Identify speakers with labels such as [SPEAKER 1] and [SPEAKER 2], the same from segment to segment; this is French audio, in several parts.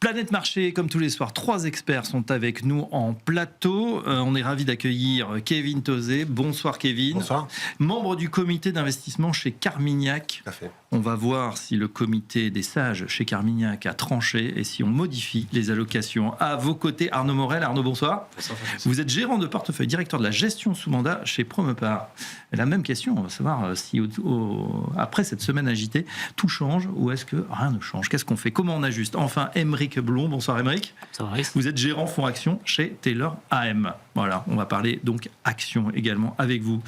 [SPEAKER 1] Planète Marché, comme tous les soirs, 3 experts sont avec nous en plateau. On est ravis d'accueillir Kevin Tauzet. Bonsoir Kevin.
[SPEAKER 2] Bonsoir.
[SPEAKER 1] Membre du comité d'investissement chez Carmignac.
[SPEAKER 2] Tout à fait.
[SPEAKER 1] On va voir si le comité des sages chez Carmignac a tranché et si on modifie les allocations. À vos côtés, Arnaud Morel. Arnaud, bonsoir.
[SPEAKER 2] Bonsoir.
[SPEAKER 1] Vous êtes gérant de portefeuille, directeur de la gestion sous mandat chez Promepar. La même question, on va savoir si après cette semaine agitée, tout change ou est-ce que rien ne change? Qu'est-ce qu'on fait? Comment on ajuste? Enfin, Aymeric Blond. Bonsoir Aymeric. Vous êtes gérant fonds action chez Taylor AM. Voilà, on va parler donc action également avec vous.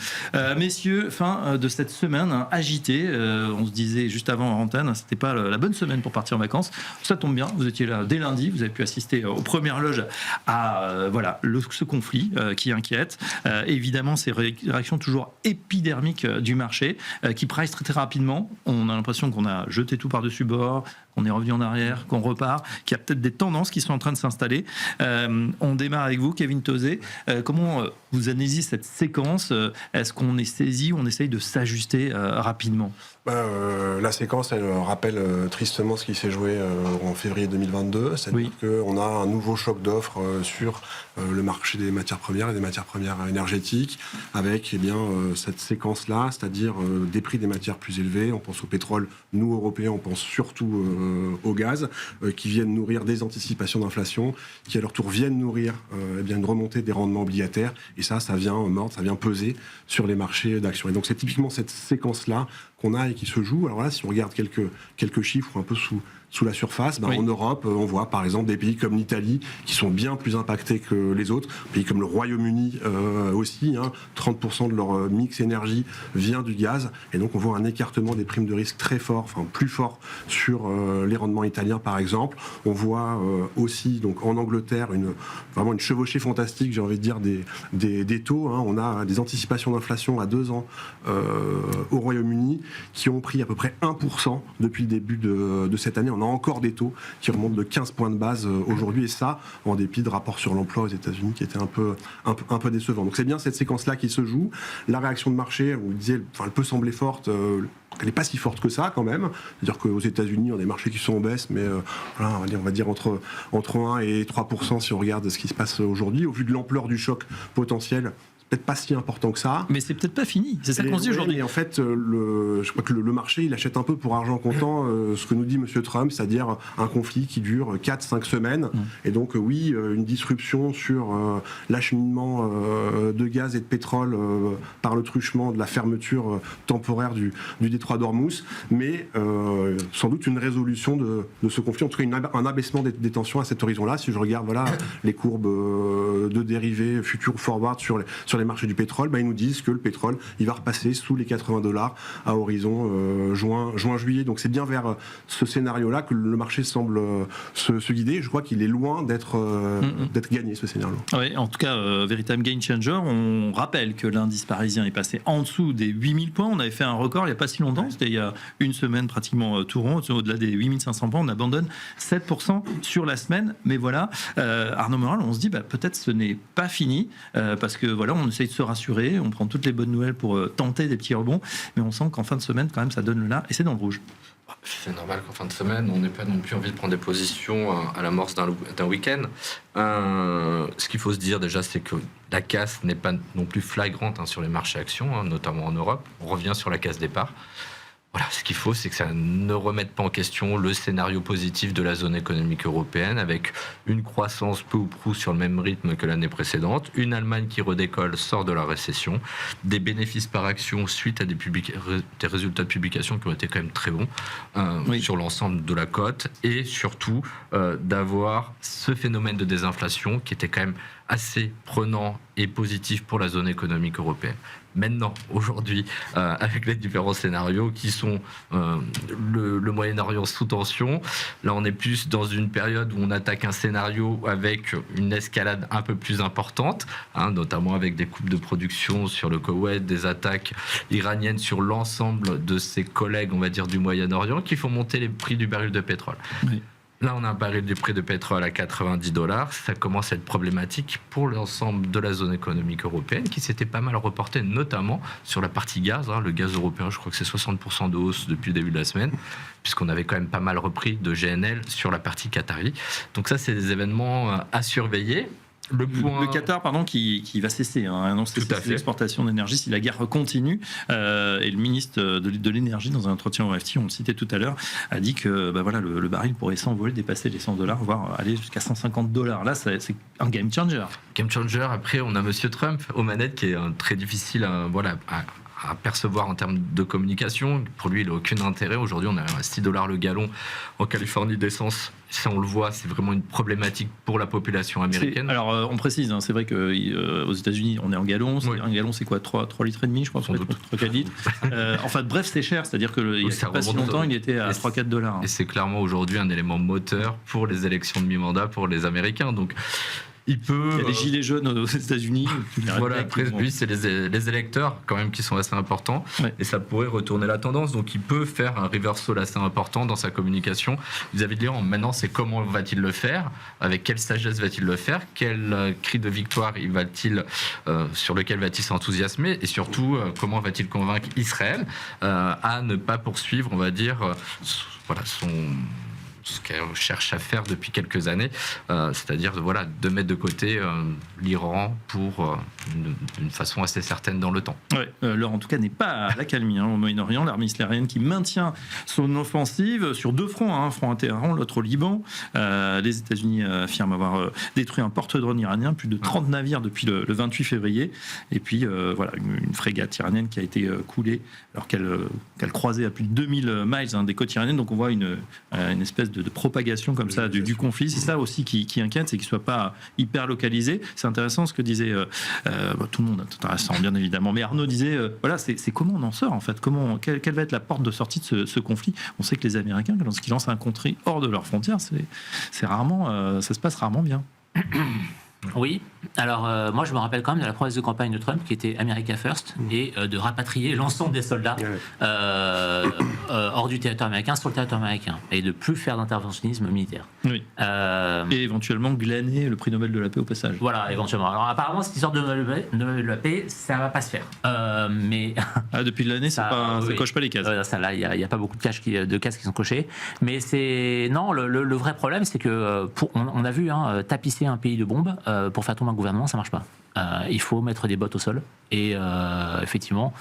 [SPEAKER 1] Messieurs, fin de cette semaine agitée, on se disait juste avant en antenne, c'était pas la bonne semaine pour partir en vacances. Ça tombe bien, vous étiez là dès lundi, vous avez pu assister aux premières loges à ce conflit qui inquiète. Évidemment, ces réactions toujours épidermiques du marché qui price très rapidement. On a l'impression qu'on a jeté tout par-dessus bord, qu'on est revenu en arrière, qu'on repart, qu'il y a peut-être des tendances qui sont en train de s'installer. On démarre avec vous, Kevin Tauzet. Comment vous analysez cette séquence? Est-ce qu'on est saisi ou on essaye de s'ajuster rapidement?
[SPEAKER 2] La séquence, elle rappelle tristement ce qui s'est joué en février 2022. C'est-à-dire qu'on a un nouveau choc d'offres sur le marché des matières premières et des matières premières énergétiques, avec cette séquence-là, c'est-à-dire des prix des matières plus élevés. On pense au pétrole, nous, Européens, on pense surtout au gaz, qui viennent nourrir des anticipations d'inflation, qui à leur tour viennent nourrir une remontée des rendements obligataires. Et ça vient mordre, ça vient peser sur les marchés d'actions. Et donc c'est typiquement cette séquence-là qu'on a et qui se joue. Alors là, si on regarde quelques chiffres un peu sous la surface, en Europe, on voit par exemple des pays comme l'Italie qui sont bien plus impactés que les autres, pays comme le Royaume-Uni aussi, 30% de leur mix énergie vient du gaz, et donc on voit un écartement des primes de risque très fort, plus fort sur les rendements italiens par exemple. On voit aussi donc en Angleterre vraiment une chevauchée fantastique, j'ai envie de dire, des taux. On a des anticipations d'inflation à 2 ans au Royaume-Uni qui ont pris à peu près 1% depuis le début de cette année. On a encore des taux qui remontent de 15 points de base aujourd'hui, et ça en dépit de rapports sur l'emploi aux États-Unis qui étaient un peu décevants. Donc c'est bien cette séquence-là qui se joue. La réaction de marché, vous disiez, elle peut sembler forte. Elle n'est pas si forte que ça quand même. C'est-à-dire qu'aux États-Unis, on a des marchés qui sont en baisse, mais on va dire entre 1 et 3% si on regarde ce qui se passe aujourd'hui. Au vu de l'ampleur du choc potentiel, peut-être pas si important que ça.
[SPEAKER 1] Mais c'est peut-être pas fini, c'est ça qu'on se dit aujourd'hui.
[SPEAKER 2] Et en fait, je crois que le marché, il achète un peu pour argent comptant ce que nous dit M. Trump, c'est-à-dire un conflit qui dure 4-5 semaines. Et donc une disruption sur l'acheminement de gaz et de pétrole par le truchement de la fermeture temporaire du détroit d'Ormuz, mais sans doute une résolution de ce conflit, en tout cas un abaissement des tensions à cet horizon-là. Si je regarde les courbes de dérivés futurs forward sur les marchés du pétrole, ils nous disent que le pétrole, il va repasser sous les $80 à horizon juin-juillet. Donc c'est bien vers ce scénario-là que le marché semble se guider. Je crois qu'il est loin d'être gagné, ce scénario.
[SPEAKER 1] Oui, en tout cas, véritable game changer. On rappelle que l'indice parisien est passé en dessous des 8000 points. On avait fait un record il n'y a pas si longtemps, c'était il y a une semaine pratiquement tout rond, au-delà des 8500 points. On abandonne 7% sur la semaine. Mais voilà, Arnaud Morel, on se dit peut-être ce n'est pas fini, parce que on essaye de se rassurer, on prend toutes les bonnes nouvelles pour tenter des petits rebonds, mais on sent qu'en fin de semaine, quand même, ça donne le là, et c'est dans le rouge.
[SPEAKER 3] C'est normal qu'en fin de semaine, on n'ait pas non plus envie de prendre des positions à l'amorce d'un week-end. Ce qu'il faut se dire déjà, c'est que la casse n'est pas non plus flagrante sur les marchés actions, notamment en Europe. On revient sur la casse départ. Voilà, ce qu'il faut, c'est que ça ne remette pas en question le scénario positif de la zone économique européenne, avec une croissance peu ou prou sur le même rythme que l'année précédente, une Allemagne qui redécolle, sort de la récession, des bénéfices par action suite à des résultats de publication qui ont été quand même très bons sur l'ensemble de la cote, et surtout d'avoir ce phénomène de désinflation qui était quand même assez prenant et positif pour la zone économique européenne. Maintenant, aujourd'hui, avec les différents scénarios qui sont le Moyen-Orient sous tension, là on est plus dans une période où on attaque un scénario avec une escalade un peu plus importante, notamment avec des coupes de production sur le Koweït, des attaques iraniennes sur l'ensemble de ses collègues, on va dire, du Moyen-Orient, qui font monter les prix du baril de pétrole.
[SPEAKER 1] Oui.
[SPEAKER 3] Là, on a un baril de prix de pétrole à $90. Ça commence à être problématique pour l'ensemble de la zone économique européenne qui s'était pas mal reportée, notamment sur la partie gaz. Le gaz européen, je crois que c'est 60% de hausse depuis le début de la semaine, puisqu'on avait quand même pas mal repris de GNL sur la partie qatari. Donc ça, c'est des événements à surveiller.
[SPEAKER 1] Le Qatar, qui va cesser, annonce ses exportations d'énergie si la guerre continue. Et le ministre de l'énergie, dans un entretien au FT, on le citait tout à l'heure, a dit que le baril pourrait s'envoler, dépasser les $100, voire aller jusqu'à $150. Là, c'est un game changer.
[SPEAKER 3] Game changer. Après, on a Monsieur Trump aux manettes, qui est très difficile à percevoir en termes de communication. Pour lui, il n'a aucun intérêt. Aujourd'hui, on a $6 le gallon en Californie d'essence. Ça, on le voit, c'est vraiment une problématique pour la population américaine.
[SPEAKER 1] Alors, on précise, c'est vrai qu'aux États-Unis, on est en gallons.
[SPEAKER 3] Oui.
[SPEAKER 1] Un gallon, c'est quoi, 3 litres et demi, je crois, 3-4 litres. Bref, c'est cher. C'est-à-dire qu'il n'y a pas si longtemps, il était à $3-4.
[SPEAKER 3] Et c'est clairement aujourd'hui un élément moteur pour les élections de mi-mandat pour les Américains. Donc, il y
[SPEAKER 1] a des gilets jaunes aux États-Unis.
[SPEAKER 3] Après, lui, c'est les électeurs quand même qui sont assez importants, et ça pourrait retourner la tendance. Donc, il peut faire un reversal assez important dans sa communication vis-à-vis de l'Iran. Maintenant, c'est comment va-t-il le faire, avec quelle sagesse va-t-il le faire, quel cri de victoire sur lequel va-t-il s'enthousiasmer, et surtout comment va-t-il convaincre Israël à ne pas poursuivre, on va dire, ce qu'elle cherche à faire depuis quelques années, c'est-à-dire de mettre de côté l'Iran pour une façon assez certaine dans le temps.
[SPEAKER 1] L'heure en tout cas n'est pas à l'accalmie au Moyen-Orient. L'armée israélienne qui maintient son offensive sur 2 fronts, un front à Téhéran, l'autre au Liban. Les États-Unis affirment avoir détruit un porte-drone iranien, plus de 30 navires depuis le 28 février, et puis une frégate iranienne qui a été coulée alors qu'elle croisait à plus de 2000 miles des côtes iraniennes. Donc on voit une espèce de propagation comme ça du conflit. C'est ça aussi qui inquiète, c'est qu'il ne soit pas hyper localisé. C'est intéressant ce que disait tout le monde, intéressant bien évidemment, mais Arnaud disait c'est comment on en sort en fait, quelle va être la porte de sortie de ce conflit. On sait que les Américains, lorsqu'ils lancent un conflit hors de leurs frontières, c'est rarement, ça se passe rarement bien.
[SPEAKER 4] Oui, alors moi je me rappelle quand même de la promesse de campagne de Trump qui était America First et de rapatrier l'ensemble des soldats hors du territoire américain sur le territoire américain et de plus faire d'interventionnisme militaire.
[SPEAKER 1] Oui. Et éventuellement glaner le prix Nobel de la paix au passage.
[SPEAKER 4] Voilà, éventuellement. Alors apparemment cette histoire de Nobel de la paix, ça va pas se faire. Mais
[SPEAKER 1] depuis l'année, ça coche pas les cases.
[SPEAKER 4] Là, il y a pas beaucoup de cases qui sont cochées. Mais le vrai problème, c'est que on a vu tapisser un pays de bombes. Pour faire tomber un gouvernement, ça marche pas. Il faut mettre des bottes au sol. Et effectivement,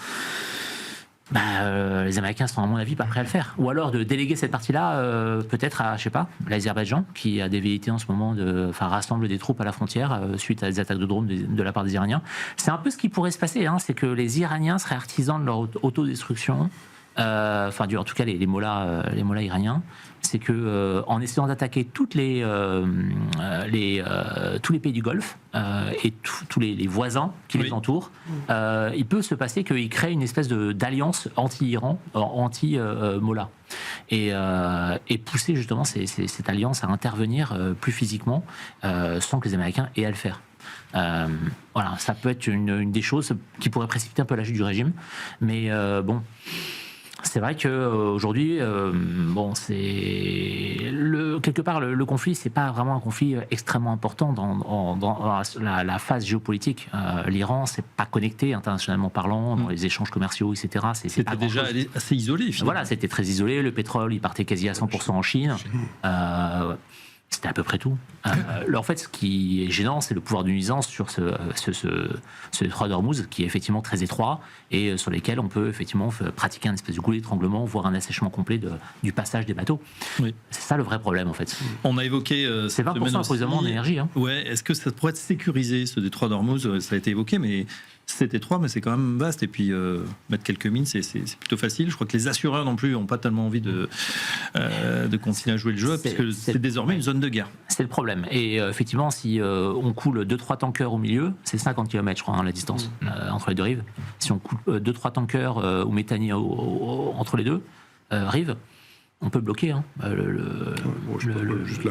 [SPEAKER 4] les Américains sont à mon avis pas prêts à le faire. Ou alors de déléguer cette partie-là peut-être à, l'Azerbaïdjan, qui a des velléités en ce moment rassemble des troupes à la frontière suite à des attaques de drones de la part des Iraniens. C'est un peu ce qui pourrait se passer, c'est que les Iraniens seraient artisans de leur autodestruction. En tout cas les mollahs iraniens, c'est que en essayant d'attaquer tous les pays du Golfe et tous les voisins qui les entourent, il peut se passer qu'ils créent une espèce d'alliance anti-Iran, anti-mollah, et pousser justement cette alliance à intervenir plus physiquement sans que les Américains aient à le faire. Ça peut être une des choses qui pourrait précipiter un peu la chute du régime, mais c'est vrai qu'aujourd'hui, quelque part, le conflit, c'est pas vraiment un conflit extrêmement important dans la phase géopolitique. L'Iran, c'est pas connecté internationalement parlant, dans les échanges commerciaux, etc.
[SPEAKER 1] C'était déjà assez isolé, finalement.
[SPEAKER 4] Voilà, c'était très isolé. Le pétrole, il partait quasi à 100% en Chine. C'était à peu près tout. En fait, ce qui est gênant, c'est le pouvoir de nuisance sur ce détroit d'Ormuz, qui est effectivement très étroit et sur lesquels on peut effectivement pratiquer un espèce de goulot d'étranglement, voire un assèchement complet du passage des bateaux. Oui. C'est ça le vrai problème, en fait.
[SPEAKER 1] On a évoqué...
[SPEAKER 4] c'est 20% d'approvisionnement en énergie.
[SPEAKER 1] Ouais. Est-ce que ça pourrait être sécurisé, ce détroit d'Ormuz? Ça a été évoqué, mais... C'est étroit, mais c'est quand même vaste. Et puis, mettre quelques mines, c'est plutôt facile. Je crois que les assureurs non plus n'ont pas tellement envie de continuer à jouer le jeu, parce que c'est désormais une zone de guerre. C'est
[SPEAKER 4] le problème. Et effectivement, si on coule 2-3 tankers au milieu, c'est 50 km, je crois, la distance entre les deux rives. Si on coule 2-3 tankers ou méthaniers entre les deux rives, On peut bloquer. Hein.
[SPEAKER 2] Juste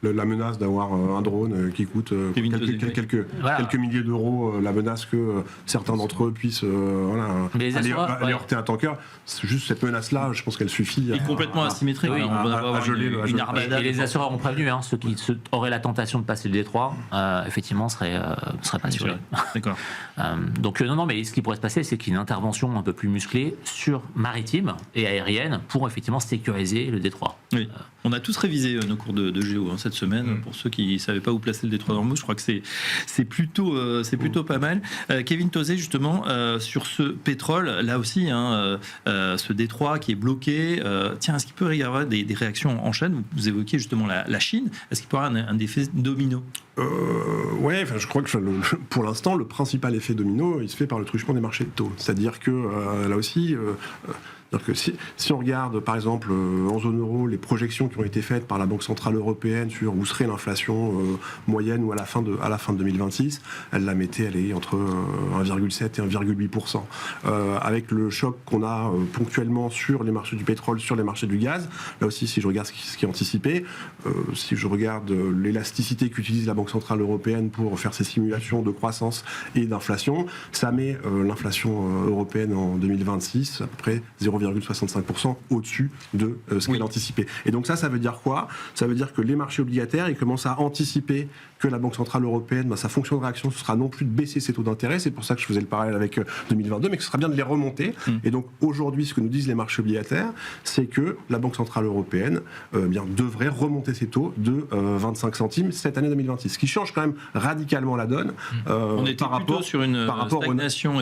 [SPEAKER 2] la menace d'avoir un drone qui coûte quelques milliers d'euros, la menace que certains d'entre eux puissent aller heurter un tanker. C'est juste cette menace-là, je pense qu'elle suffit.
[SPEAKER 1] Et complètement asymétrique.
[SPEAKER 2] Oui,
[SPEAKER 1] à geler une armada.
[SPEAKER 4] Et les assureurs ont prévenu, ceux qui auraient la tentation de passer le détroit, effectivement, seraient pas assurés.
[SPEAKER 1] D'accord.
[SPEAKER 4] Donc non, mais ce qui pourrait se passer, c'est qu'il y ait une intervention un peu plus musclée sur maritime et aérienne pour effectivement sécuriser le détroit.
[SPEAKER 1] Oui. On a tous révisé nos cours de géo cette semaine. Pour ceux qui ne savaient pas où placer le détroit d'Ormuz, je crois que c'est plutôt pas mal. Kevin Tauzet, justement, sur ce pétrole, là aussi, ce détroit qui est bloqué, est-ce qu'il peut y avoir des réactions en chaîne? Vous évoquiez justement la Chine. Est-ce qu'il peut y avoir un effet domino?
[SPEAKER 2] Ouais, je crois que pour l'instant, le principal effet domino, il se fait par le truchement des marchés de taux. C'est-à-dire que là aussi... Donc, si on regarde, par exemple, en zone euro, les projections qui ont été faites par la Banque Centrale Européenne sur où serait l'inflation moyenne ou à la fin de 2026, elle la mettait, elle est entre 1,7 et 1,8%. Avec le choc qu'on a ponctuellement sur les marchés du pétrole, sur les marchés du gaz, là aussi, si je regarde ce qui est anticipé, si je regarde l'élasticité qu'utilise la Banque Centrale Européenne pour faire ses simulations de croissance et d'inflation, ça met l'inflation européenne en 2026 à peu près 0,65% au-dessus de ce qu'elle anticipait. Et donc ça veut dire quoi? Ça veut dire que les marchés obligataires, ils commencent à anticiper que la Banque Centrale Européenne, sa fonction de réaction, ce sera non plus de baisser ses taux d'intérêt, c'est pour ça que je faisais le parallèle avec 2022, mais que ce sera bien de les remonter. Et donc aujourd'hui, ce que nous disent les marchés obligataires, c'est que la Banque Centrale Européenne devrait remonter ses taux de 25 centimes cette année 2026, ce qui change quand même radicalement la donne.
[SPEAKER 1] On était plutôt sur une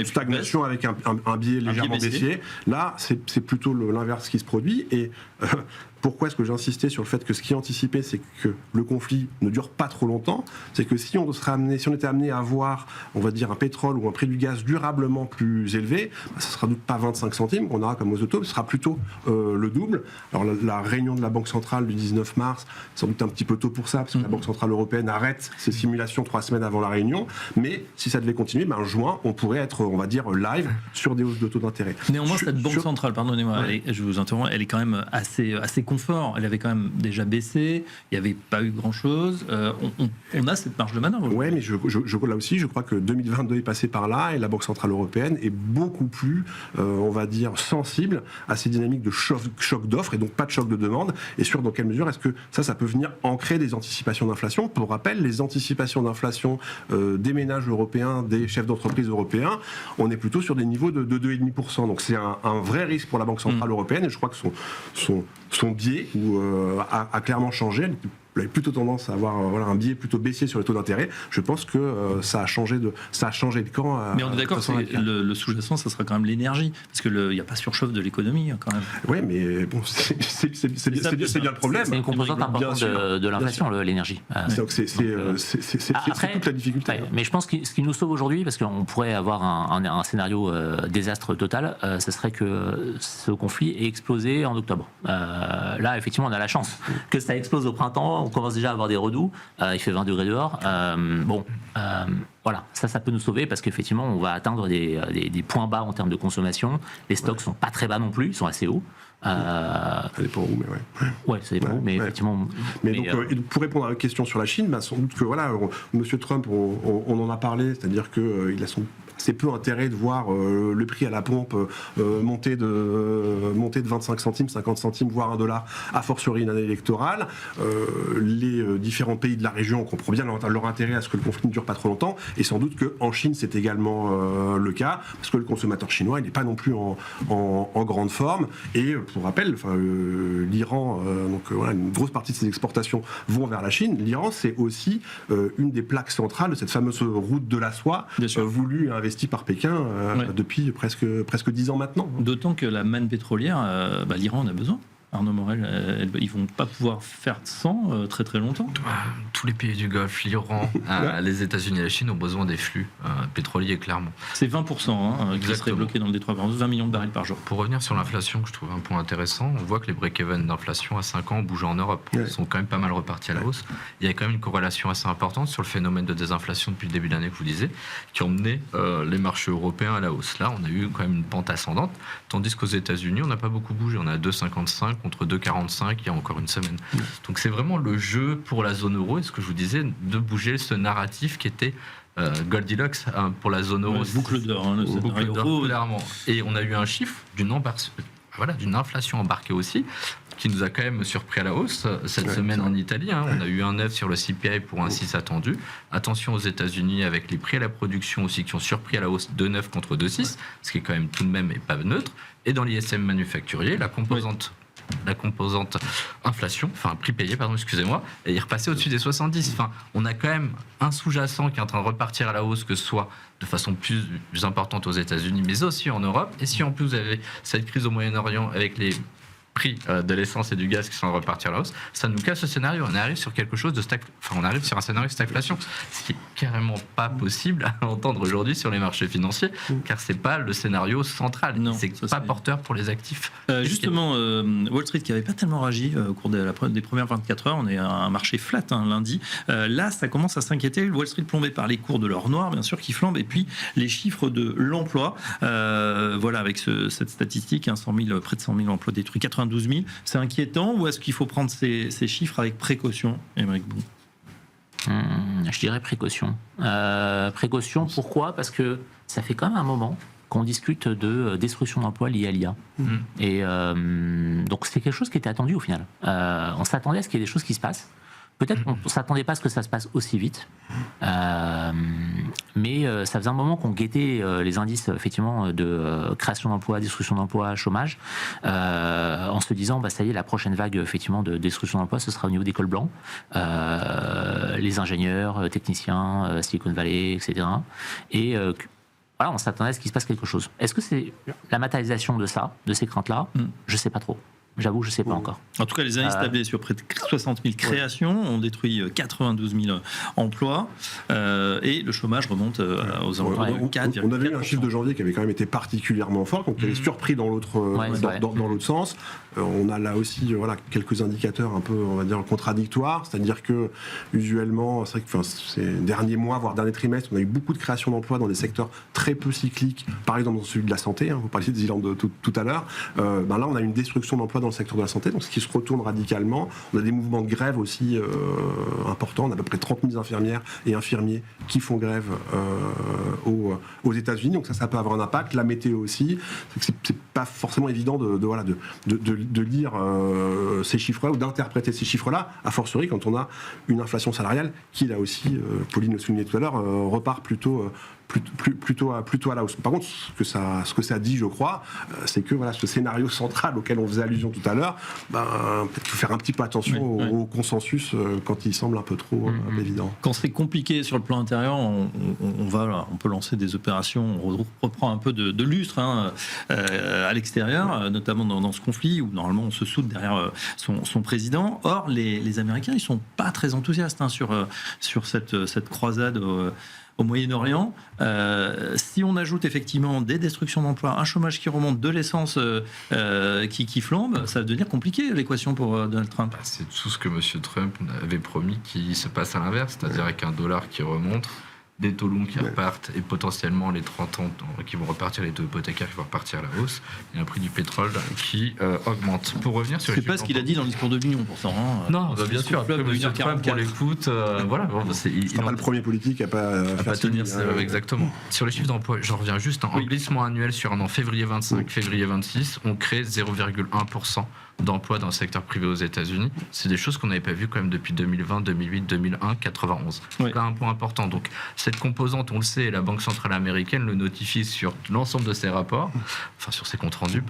[SPEAKER 2] stagnation avec un biais légèrement baissier. Là, c'est plutôt l'inverse qui se produit. Et pourquoi est-ce que j'insistais sur le fait que ce qui est anticipé, c'est que le conflit ne dure pas trop longtemps? C'est que si on était amené à avoir, on va dire, un pétrole ou un prix du gaz durablement plus élevé, ça ne sera doute pas 25 centimes qu'on aura comme aux autos, ce sera plutôt le double. Alors la réunion de la Banque Centrale du 19 mars, sans doute un petit peu tôt pour ça, parce que la Banque Centrale Européenne arrête ses simulations 3 semaines avant la réunion. Mais si ça devait continuer, en juin, on pourrait être, on va dire, live sur des hausses de taux d'intérêt.
[SPEAKER 1] Néanmoins, cette Banque Centrale, pardonnez-moi, je vous interromps, elle est quand même assez confort. Elle avait quand même déjà baissé, il n'y avait pas eu grand-chose. On a cette marge de manœuvre.
[SPEAKER 2] Oui, mais là aussi, je crois que 2022 est passé par là et la Banque Centrale Européenne est beaucoup plus, on va dire, sensible à ces dynamiques de choc d'offres et donc pas de choc de demande. Et dans quelle mesure est-ce que ça peut venir ancrer des anticipations d'inflation? Pour rappel, les anticipations d'inflation des ménages européens, des chefs d'entreprise européens, on est plutôt sur des niveaux de 2,5%. Donc c'est un vrai risque pour la Banque Centrale Européenne et je crois que son biais a clairement changé. Elle avait plutôt tendance à avoir un biais plutôt baissier sur les taux d'intérêt. Je pense que ça a changé de camp.
[SPEAKER 1] Mais on est d'accord que le sous-jacent, ça sera quand même l'énergie, parce qu'il n'y a pas surchauffe de l'économie quand même.
[SPEAKER 2] Oui, mais bon, c'est bien le problème.
[SPEAKER 4] C'est une composante importante de l'inflation, l'énergie.
[SPEAKER 2] C'est toute la difficulté.
[SPEAKER 4] Mais je pense que ce qui nous sauve aujourd'hui, parce qu'on pourrait avoir un scénario désastre total, ce serait que ce conflit ait explosé en octobre. Là, effectivement, on a la chance que ça explose au printemps. On commence déjà à avoir des redoux, il fait 20 degrés dehors. Voilà, ça peut nous sauver parce qu'effectivement, on va atteindre des points bas en termes de consommation. Les stocks sont pas très bas non plus, ils sont assez hauts.
[SPEAKER 2] Ça dépend où, mais ouais.
[SPEAKER 4] Ouais, ça dépend où, mais effectivement.
[SPEAKER 2] Donc, pour répondre à la question sur la Chine, sans doute que Monsieur Trump, on en a parlé, c'est-à-dire qu'il a assez peu intérêt de voir le prix à la pompe monter de 25 centimes, 50 centimes, voire $1, a fortiori une année électorale. Les différents pays de la région comprennent bien leur intérêt à ce que le conflit ne dure pas trop longtemps, et sans doute qu'en Chine, c'est également le cas, parce que le consommateur chinois, il n'est pas non plus en grande forme, et pour rappel, l'Iran, une grosse partie de ses exportations vont vers la Chine. L'Iran, c'est aussi une des plaques centrales de cette fameuse route de la soie voulue et investie par Pékin depuis presque 10 ans maintenant.
[SPEAKER 1] D'autant que la manne pétrolière, l'Iran en a besoin. Arnaud Morel, ils vont pas pouvoir faire sans très très longtemps.
[SPEAKER 3] Tous les pays du Golfe, l'Iran, les États-Unis et la Chine ont besoin des flux pétroliers, clairement.
[SPEAKER 1] C'est 20% qui seraient bloqués dans le détroit, 20 millions de barils par jour.
[SPEAKER 3] Pour revenir sur l'inflation, que je trouve un point intéressant, on voit que les break-even d'inflation à 5 ans bougent en Europe. Ils sont quand même pas mal repartis à la hausse. Il y a quand même une corrélation assez importante sur le phénomène de désinflation depuis le début de l'année que vous disiez, qui ont mené les marchés européens à la hausse. Là, on a eu quand même une pente ascendante, tandis qu'aux États-Unis, on n'a pas beaucoup bougé. On a 2,55 contre 2,45 il y a encore une semaine. Donc c'est vraiment le jeu pour la zone euro, et ce que je vous disais, de bouger ce narratif qui était Goldilocks pour la zone euro.
[SPEAKER 1] Boucle d'or, le
[SPEAKER 3] boucle d'or, clairement. Et on a eu un chiffre d'une inflation embarquée aussi, qui nous a quand même surpris à la hausse cette semaine en Italie. On a eu un 9 sur le CPI pour un 6 attendu. Attention aux États-Unis avec les prix à la production aussi qui ont surpris à la hausse 2,9 contre 2,6, ce qui est quand même tout de même et pas neutre. Et dans l'ISM manufacturier, la composante inflation, prix payé, excusez-moi, et il est repassé au-dessus des 70. On a quand même un sous-jacent qui est en train de repartir à la hausse, que ce soit de façon plus importante aux États-Unis, mais aussi en Europe. Et si en plus vous avez cette crise au Moyen-Orient avec les prix de l'essence et du gaz qui sont repartis à la hausse, ça nous casse ce scénario. On arrive sur quelque chose de on arrive sur un scénario de stagflation, ce qui est carrément pas possible à entendre aujourd'hui sur les marchés financiers, car c'est pas le scénario central. Non, c'est pas porteur pour les actifs.
[SPEAKER 1] Justement, Wall Street qui avait pas tellement réagi au cours des premières 24 heures, on est à un marché flat lundi. Là, ça commence à s'inquiéter. Wall Street plombé par les cours de l'or noir, bien sûr, qui flambent, et puis les chiffres de l'emploi. Voilà, avec cette statistique, près de 100 000 emplois détruits, 92 000, c'est inquiétant, ou est-ce qu'il faut prendre ces chiffres avec précaution, Aymeric Blum?
[SPEAKER 4] Je dirais précaution. Précaution, pourquoi? Parce que ça fait quand même un moment qu'on discute de destruction d'emplois liée à l'IA. Et donc c'est quelque chose qui était attendu au final. On s'attendait à ce qu'il y ait des choses qui se passent. Peut-être qu'on ne s'attendait pas à ce que ça se passe aussi vite, mais ça faisait un moment qu'on guettait les indices effectivement de création d'emplois, destruction d'emplois, chômage, en se disant ça y est, la prochaine vague effectivement de destruction d'emplois, ce sera au niveau des cols blancs, les ingénieurs, techniciens, Silicon Valley, etc. Et voilà, on s'attendait à ce qu'il se passe quelque chose. Est-ce que c'est la matérialisation de ça, de ces craintes-là? Je ne sais pas trop. J'avoue, je ne sais pas encore.
[SPEAKER 1] En tout cas, les analystes tablaient sur près de 60 000 créations, on détruit 92 000 emplois, et le chômage remonte aux alentours de 4,4%.
[SPEAKER 2] On avait eu un chiffre de janvier qui avait quand même été particulièrement fort, donc qui avait surpris dans l'autre sens. On a là aussi quelques indicateurs un peu, on va dire, contradictoires, c'est-à-dire que usuellement, c'est vrai que ces derniers mois, voire derniers trimestres, on a eu beaucoup de créations d'emplois dans des secteurs très peu cycliques, par exemple dans celui de la santé, vous parliez des Islandes tout à l'heure. Là, on a une destruction d'emplois dans le secteur de la santé, donc ce qui se retourne radicalement. On a des mouvements de grève aussi importants. On a à peu près 30 000 infirmières et infirmiers qui font grève aux États-Unis, donc ça peut avoir un impact. La météo aussi. C'est pas forcément évident de lire ces chiffres-là ou d'interpréter ces chiffres-là, a fortiori quand on a une inflation salariale qui, là aussi, Pauline le soulignait tout à l'heure, repart plutôt à la hausse. Par contre, ce que ça dit, je crois, c'est que ce scénario central auquel on faisait allusion tout à l'heure, peut-être qu'il faut faire un petit peu attention au consensus quand il semble un peu trop évident.
[SPEAKER 1] Quand c'est compliqué sur le plan intérieur, on peut lancer des opérations, on reprend un peu de lustre à l'extérieur, notamment dans ce conflit où normalement on se soude derrière son président. Or, les Américains, ils sont pas très enthousiastes sur cette croisade au Moyen-Orient. Si on ajoute effectivement des destructions d'emplois, un chômage qui remonte, de l'essence qui flambe, ça va devenir compliqué l'équation pour Donald Trump.
[SPEAKER 3] C'est tout ce que M. Trump avait promis qui se passe à l'inverse, c'est-à-dire avec un dollar qui remonte, des taux longs qui repartent et potentiellement les 30 ans qui vont repartir, les taux hypothécaires qui vont repartir à la hausse, et un prix du pétrole qui augmente. Pour revenir sur
[SPEAKER 1] c'est pas ce qu'il a dit dans le discours de l'Union pourtant.
[SPEAKER 3] Non, bien sûr. Après, M. Trump, on l'écoute.
[SPEAKER 2] Il sera pas le premier politique à pas
[SPEAKER 3] tenir. Exactement. Sur les chiffres d'emploi, j'en reviens juste. En glissement annuel sur un an, février 25, février 26, on crée 0,1% d'emplois dans le secteur privé aux États-Unis. C'est des choses qu'on n'avait pas vues quand même depuis 2020, 2008, 2001, 91. Donc là, un point important. Donc cette composante, on le sait, la Banque centrale américaine le notifie sur l'ensemble de ses rapports, sur ses comptes rendus,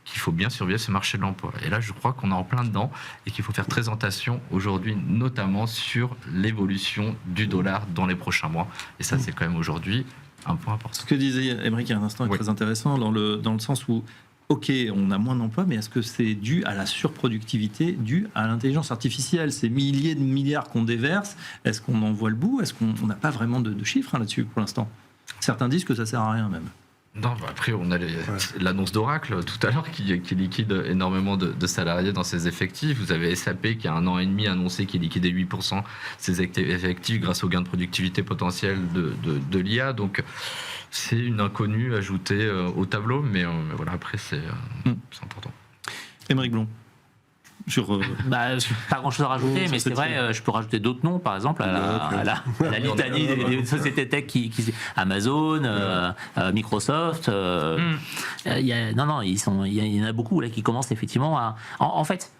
[SPEAKER 3] qu'il faut bien surveiller ce marché de l'emploi. Et là, je crois qu'on est en plein dedans et qu'il faut faire très attention aujourd'hui, notamment sur l'évolution du dollar dans les prochains mois. Et ça, c'est quand même aujourd'hui un point important.
[SPEAKER 1] Ce que disait Aymeric il y a un instant est très intéressant dans le sens où ok, on a moins d'emplois, mais est-ce que c'est dû à la surproductivité, dû à l'intelligence artificielle? Ces milliers de milliards qu'on déverse, est-ce qu'on en voit le bout? Est-ce qu'on n'a pas vraiment de chiffres là-dessus pour l'instant? Certains disent que ça sert à rien même.
[SPEAKER 3] Non, après, on a l'annonce d'Oracle tout à l'heure qui liquide énormément de salariés dans ses effectifs. Vous avez SAP qui a 1 an et demi annoncé qu'il liquidait 8% ses effectifs grâce au gain de productivité potentiel de l'IA. Donc, c'est une inconnue ajoutée au tableau, mais voilà, après, c'est important.
[SPEAKER 1] Aymeric Blum.
[SPEAKER 4] Pas grand-chose à rajouter, mais c'est vrai, je peux rajouter d'autres noms, par exemple, à la litanie des sociétés tech Amazon, Microsoft. Il y en a beaucoup là qui commencent effectivement à. En fait,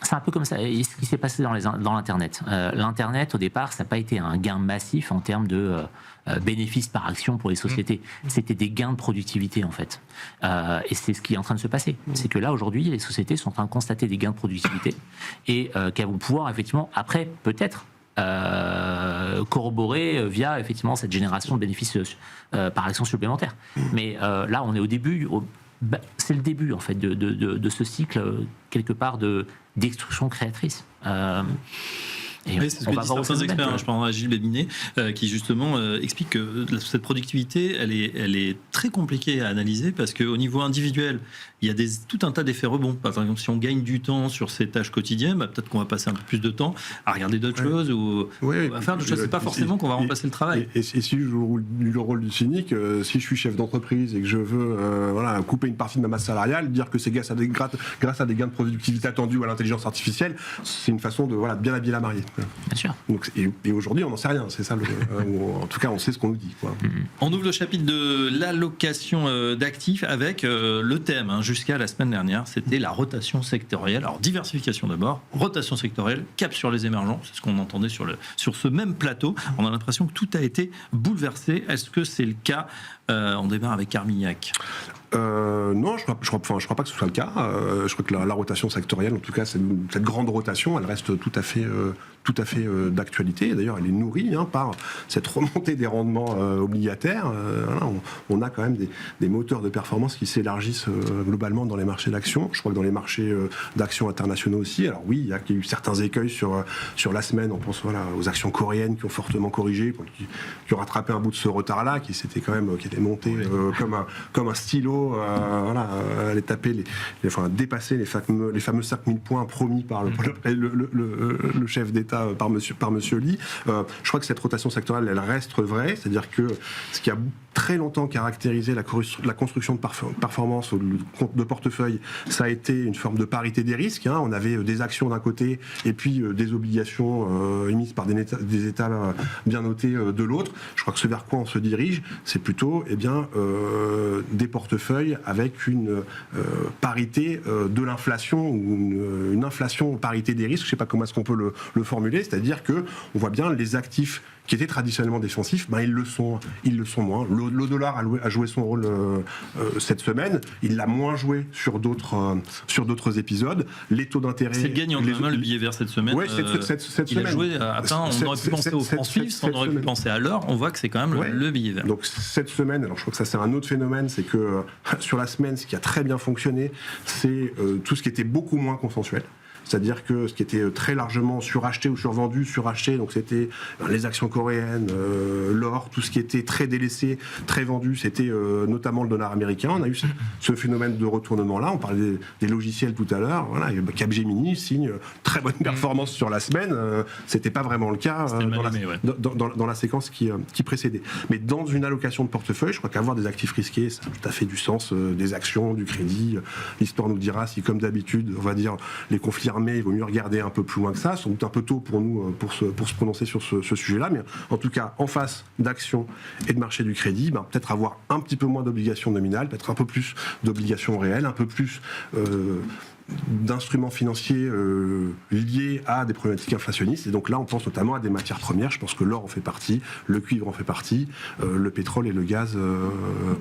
[SPEAKER 4] c'est un peu comme ça, ce qui s'est passé dans l'Internet. L'Internet, au départ, ça n'a pas été un gain massif en termes de bénéfices par action pour les sociétés. C'était des gains de productivité, en fait. Et c'est ce qui est en train de se passer. C'est que là, aujourd'hui, les sociétés sont en train de constater des gains de productivité et qu'elles vont pouvoir, effectivement, après, peut-être, corroborer via, effectivement, cette génération de bénéfices par action supplémentaire. Mais là, on est au début... c'est le début en fait de ce cycle quelque part d'extrusion créatrice.
[SPEAKER 1] Oui, c'est ce que disent certains experts. Je prends Gilles Bébinet qui justement explique que cette productivité, elle est très compliquée à analyser parce qu'au niveau individuel, il y a tout un tas d'effets rebonds. Par exemple, si on gagne du temps sur ces tâches quotidiennes, peut-être qu'on va passer un peu plus de temps à regarder d'autres choses ou à faire d'autres choses. C'est pas forcément qu'on va remplacer le travail.
[SPEAKER 2] Et si je joue le rôle du cynique, si je suis chef d'entreprise et que je veux couper une partie de ma masse salariale, dire que c'est grâce à des gains de productivité attendus ou à l'intelligence artificielle, c'est une façon de bien habiller la mariée.
[SPEAKER 4] Bien sûr.
[SPEAKER 2] Donc, et aujourd'hui, on n'en sait rien. C'est ça. En tout cas, on sait ce qu'on nous dit.
[SPEAKER 1] On ouvre le chapitre de l'allocation d'actifs avec le thème. Jusqu'à la semaine dernière, c'était la rotation sectorielle. Alors, diversification d'abord, rotation sectorielle, cap sur les émergents. C'est ce qu'on entendait sur ce même plateau. On a l'impression que tout a été bouleversé. Est-ce que c'est le cas ? On démarre avec Carmignac.
[SPEAKER 2] Non, je crois pas que ce soit le cas. Je crois que la rotation sectorielle, en tout cas, cette grande rotation, elle reste tout à fait d'actualité. D'ailleurs, elle est nourrie par cette remontée des rendements obligataires. On a quand même des moteurs de performance qui s'élargissent globalement dans les marchés d'actions. Je crois que dans les marchés d'actions internationaux aussi. Alors oui, il y a eu certains écueils sur la semaine. On pense aux actions coréennes qui ont fortement corrigé, qui ont rattrapé un bout de ce retard-là, qui était monté comme un stylo. Aller taper dépasser les fameux 5000 points promis par le chef d'État, par monsieur Lee. Je crois que cette rotation sectorielle, elle reste vraie, c'est-à-dire que ce qui a très longtemps caractérisé la construction de performance de portefeuille, ça a été une forme de parité des risques. On avait des actions d'un côté et puis des obligations émises par des États bien notés de l'autre. Je crois que ce vers quoi on se dirige, c'est plutôt des portefeuilles avec une parité de l'inflation ou une inflation parité des risques. Je ne sais pas comment est-ce qu'on peut le formuler, c'est-à-dire que on voit bien les actifs qui étaient traditionnellement défensifs, ils le sont moins. Le dollar a joué son rôle cette semaine. Il l'a moins joué sur d'autres épisodes. Les taux d'intérêt.
[SPEAKER 1] C'est le gagnant le billet vert cette semaine.
[SPEAKER 2] Oui, cette
[SPEAKER 1] il
[SPEAKER 2] semaine.
[SPEAKER 1] A joué on aurait pu penser au franc suisse, on aurait pu penser à l'or. On voit que c'est quand même le billet vert.
[SPEAKER 2] Donc cette semaine, alors je crois que ça c'est un autre phénomène, c'est que sur la semaine, ce qui a très bien fonctionné, c'est tout ce qui était beaucoup moins consensuel. C'est-à-dire que ce qui était très largement suracheté ou survendu, donc c'était les actions coréennes, l'or, tout ce qui était très délaissé, très vendu, c'était notamment le dollar américain. On a eu ce phénomène de retournement-là. On parlait des logiciels tout à l'heure. Capgemini signe très bonne performance sur la semaine. C'était pas vraiment le cas dans la séquence qui précédait. Mais dans une allocation de portefeuille, je crois qu'avoir des actifs risqués, ça a tout à fait du sens. Des actions, du crédit. L'histoire nous dira si, comme d'habitude, on va dire les conflits armés, il vaut mieux regarder un peu plus loin que ça. Sans doute un peu tôt pour nous pour se prononcer sur ce sujet-là, mais en tout cas, en face d'actions et de marché du crédit, peut-être avoir un petit peu moins d'obligations nominales, peut-être un peu plus d'obligations réelles, un peu plus d'instruments financiers liés à des problématiques inflationnistes. Et donc là, on pense notamment à des matières premières. Je pense que l'or en fait partie, le cuivre en fait partie, le pétrole et le gaz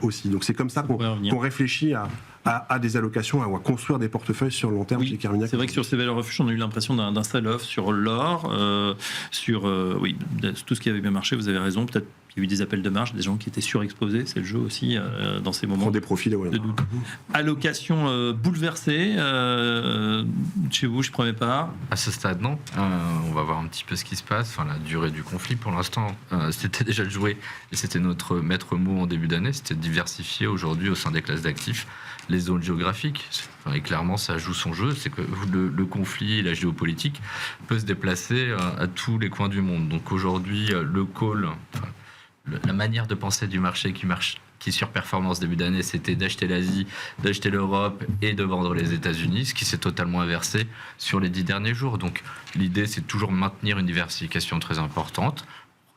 [SPEAKER 2] aussi. Donc c'est comme ça qu'on réfléchit à des allocations, à construire des portefeuilles sur le long terme chez Carmignac.
[SPEAKER 1] C'est vrai que sur ces valeurs refuges, on a eu l'impression d'un sell-off sur l'or, sur tout ce qui avait bien marché. Vous avez raison, peut-être il y a eu des appels de marge, des gens qui étaient surexposés, c'est le jeu aussi dans ces moments
[SPEAKER 2] des profils
[SPEAKER 1] de doute. Allocation bouleversée, chez vous, je ne prenais pas.
[SPEAKER 3] À ce stade, non. On va voir un petit peu ce qui se passe. La durée du conflit, pour l'instant, c'était déjà le jouet, et c'était notre maître mot en début d'année, c'était de diversifier aujourd'hui au sein des classes d'actifs les zones géographiques. Et clairement, ça joue son jeu, c'est que le conflit et la géopolitique peut se déplacer à tous les coins du monde. Donc aujourd'hui, le call... la manière de penser du marché qui surperforme en ce début d'année, c'était d'acheter l'Asie, d'acheter l'Europe et de vendre les États-Unis, ce qui s'est totalement inversé sur les 10 derniers jours. Donc l'idée, c'est toujours maintenir une diversification très importante,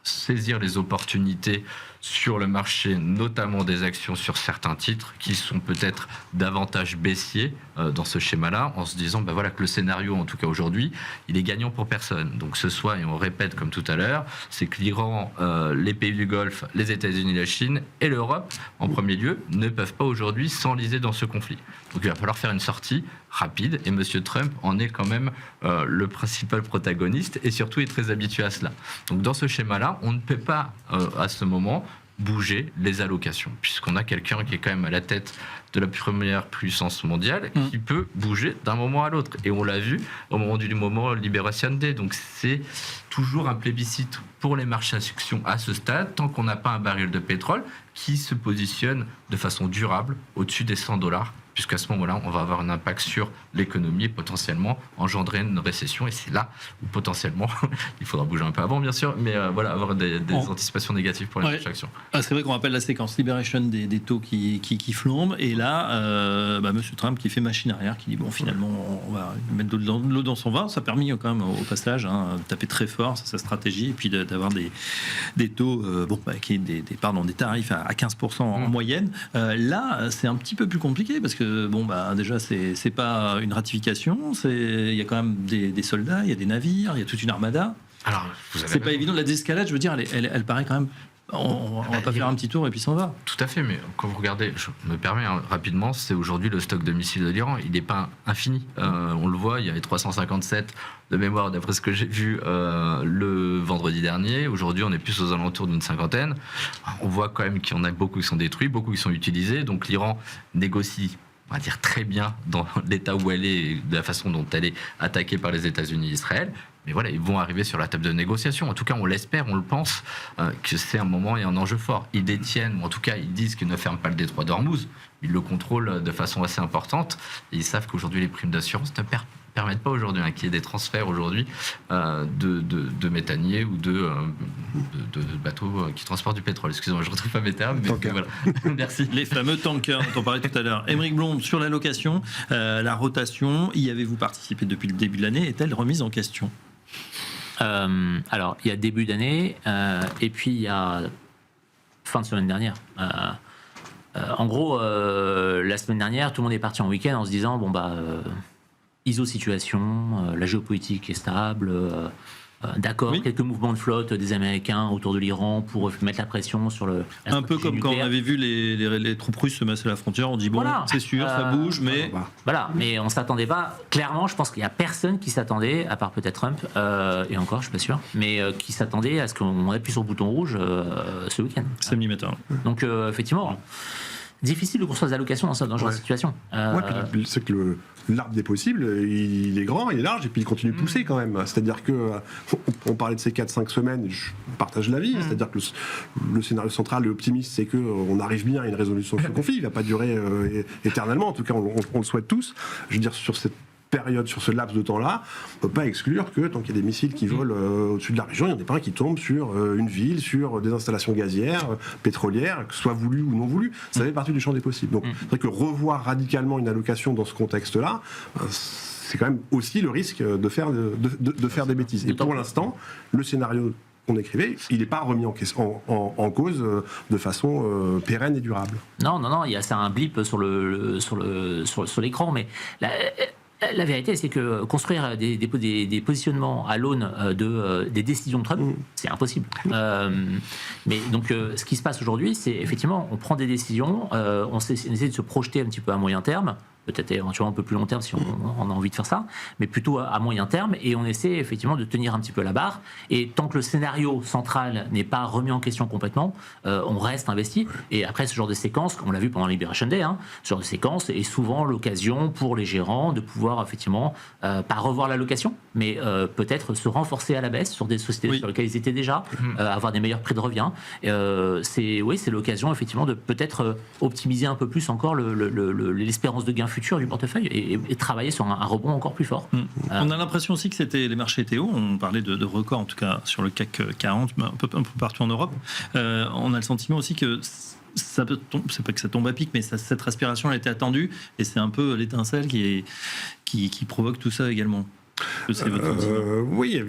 [SPEAKER 3] saisir les opportunités sur le marché, notamment des actions sur certains titres qui sont peut-être davantage baissiers dans ce schéma-là, en se disant voilà, que le scénario, en tout cas aujourd'hui, il est gagnant pour personne. Donc ce soit, et on répète comme tout à l'heure, c'est que l'Iran, les pays du Golfe, les États-Unis, la Chine et l'Europe, en premier lieu, ne peuvent pas aujourd'hui s'enliser dans ce conflit. Donc il va falloir faire une sortie rapide, et M. Trump en est quand même le principal protagoniste, et surtout est très habitué à cela. Donc dans ce schéma-là, on ne peut pas, à ce moment, bouger les allocations, puisqu'on a quelqu'un qui est quand même à la tête de la première puissance mondiale qui peut bouger d'un moment à l'autre. Et on l'a vu au moment du moment Liberation Day. Donc c'est toujours un plébiscite pour les marchés actions à ce stade, tant qu'on n'a pas un baril de pétrole qui se positionne de façon durable au-dessus des $100, puisqu'à ce moment-là, on va avoir un impact sur l'économie et potentiellement engendrer une récession. Et c'est là où potentiellement, il faudra bouger un peu avant, bien sûr, mais voilà, avoir des anticipations négatives pour les marchés actions.
[SPEAKER 1] C'est vrai qu'on rappelle la séquence Liberation des taux qui flambent, et là, M. Trump qui fait machine arrière, qui dit bon, finalement, on va mettre de l'eau dans son vin. Ça a permis quand même au passage de taper très fort sa stratégie, et puis d'avoir des taux, des tarifs à 15% en moyenne. Là, c'est un petit peu plus compliqué, parce que déjà, c'est pas une ratification, il y a quand même des soldats, il y a des navires, il y a toute une armada.
[SPEAKER 3] Alors,
[SPEAKER 1] c'est pas évident. La désescalade, je veux dire, elle paraît quand même. On va pas faire un petit tour et puis s'en va.
[SPEAKER 3] Tout à fait, mais quand vous regardez, je me permets rapidement, c'est aujourd'hui le stock de missiles de l'Iran, il n'est pas infini. On le voit, il y avait 357 de mémoire d'après ce que j'ai vu le vendredi dernier. Aujourd'hui, on est plus aux alentours d'une 50aine. On voit quand même qu'il y en a beaucoup qui sont détruits, beaucoup qui sont utilisés. Donc l'Iran négocie, on va dire, très bien dans l'état où elle est et de la façon dont elle est attaquée par les États-Unis et Israël. Mais voilà, ils vont arriver sur la table de négociation. En tout cas, on l'espère, on le pense, que c'est un moment et un enjeu fort. Ils détiennent, ou en tout cas, ils disent qu'ils ne ferment pas le détroit d'Ormuz. Ils le contrôlent de façon assez importante. Et ils savent qu'aujourd'hui, les primes d'assurance ne permettent pas aujourd'hui qu'il y ait des transferts aujourd'hui de méthaniers ou de bateaux qui transportent du pétrole. Excusez-moi, je ne retrouve pas mes termes, mais voilà. Merci.
[SPEAKER 1] Les fameux tankers dont on parlait tout à l'heure. Aymeric Blonde, sur l'allocation, la rotation, y avez-vous participé depuis le début de l'année? Est-elle remise en question?
[SPEAKER 4] Alors, il y a début d'année, et puis il y a fin de semaine dernière. En gros, la semaine dernière, tout le monde est parti en week-end en se disant ISO situation, la géopolitique est stable, d'accord, quelques mouvements de flotte des Américains autour de l'Iran pour mettre la pression sur le.
[SPEAKER 1] Un peu comme quand on avait vu les troupes russes se masser à la frontière, on dit voilà, c'est sûr, ça bouge, mais.
[SPEAKER 4] Voilà, mais on ne s'attendait pas. Clairement, je pense qu'il n'y a personne qui s'attendait, à part peut-être Trump, et encore, je ne suis pas sûr, mais qui s'attendait à ce qu'on appuie sur le bouton rouge ce week-end.
[SPEAKER 1] Samedi matin.
[SPEAKER 4] Donc, effectivement. Difficile de construire des allocations dans ce genre de situation.
[SPEAKER 2] Puis c'est que l'arbre des possibles, il est grand, il est large, et puis il continue de pousser quand même. C'est-à-dire que, on parlait de ces 4-5 semaines, je partage l'avis, c'est-à-dire que le scénario central et optimiste, c'est qu'on arrive bien à une résolution de ce conflit, il ne va pas durer éternellement, en tout cas on le souhaite tous. Je veux dire, sur cette période, sur ce laps de temps-là, on ne peut pas exclure que tant qu'il y a des missiles qui volent au-dessus de la région, il n'y en ait pas un qui tombe sur une ville, sur des installations gazières, pétrolières, que ce soit voulu ou non voulu. Ça fait partie du champ des possibles. Donc c'est vrai que revoir radicalement une allocation dans ce contexte-là, c'est quand même aussi le risque de faire des bêtises. Et pour l'instant, le scénario qu'on écrivait, il n'est pas remis en cause de façon pérenne et durable.
[SPEAKER 4] Non, c'est un blip sur l'écran, mais la vérité, c'est que construire des positionnements à l'aune des décisions de Trump, c'est impossible. Mais donc, ce qui se passe aujourd'hui, c'est effectivement, on prend des décisions, on essaie de se projeter un petit peu à moyen terme, peut-être éventuellement un peu plus long terme si on a envie de faire ça, mais plutôt à moyen terme, et on essaie effectivement de tenir un petit peu la barre, et tant que le scénario central n'est pas remis en question complètement, on reste investi, et après ce genre de séquence, on l'a vu pendant Liberation Day, ce genre de séquence est souvent l'occasion pour les gérants de pouvoir effectivement, pas revoir l'allocation, mais peut-être se renforcer à la baisse sur des sociétés sur lesquelles ils étaient déjà, avoir des meilleurs prix de revient. C'est l'occasion effectivement de peut-être optimiser un peu plus encore l'espérance de gain futur futur du portefeuille et travailler sur un rebond encore plus fort.
[SPEAKER 1] On a l'impression aussi que c'était les marchés étaient hauts. On parlait de records, en tout cas sur le CAC 40, un peu partout en Europe. On a le sentiment aussi que c'est pas que ça tombe à pic, mais cette respiration elle était attendue et c'est un peu l'étincelle qui provoque tout ça également.
[SPEAKER 2] Oui,